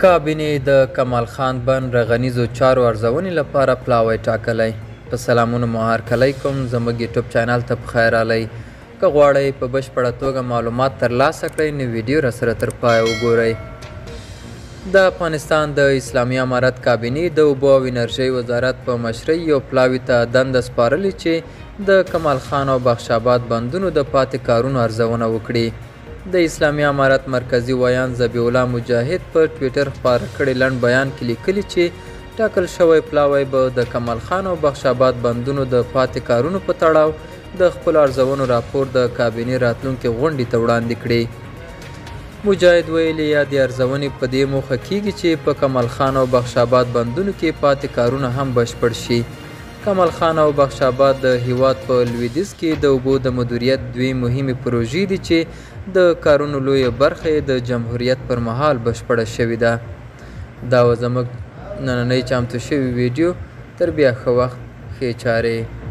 کابینې د کمال خان بند رغنیزو چارو ارزونې لپاره پلاوی ټاکلی. په سلامونه مو هرکلی کوم، زموږ یوټیوب چینل ته پخیر راغلی. که غواړئ په بشپړه توګه معلومات ترلاسه کړئ نو ویډیو راسره تر پایه وګورئ. د افغانستان د اسلامي امارت کابینې د اوبو او انرژۍ وزارت په مشرۍ یو پلاوي ته دنده سپارلې چې د کمال خان او بخش آباد بندونو د پاتې کارونو ارزونه وکړي. د اسلامي امارت مرکزي ویان ذبیح الله مجاهد په ټویټر خپاره کړي لنډ بیان کې لیکلي چې ټاکل شوی پلاوی به د کمال خان او بخش آباد بندونو د پاتې کارونو په تړاو د خپل ارزونو راپور د کابینې راتلونکې غونډې ته وړاندې کړي. مجاهد ویلي یادې ارزونې په دې موخه کیږي چې په کمال خان او بخش آباد بندونو کې پاتې کارونه هم بشپړ شي. کمال خان او بخش آباد د هیواد په لویدیځ کې د اوبو د مدیریت دوی مهمې پروژې دي چې د کارونو لویه برخه یې د جمهوریت پر مهال بشپړه شوې ده. دا و زموږ نننۍ چمتو شوې ویډیو. تر بیا ښه وخت، ښې چارې.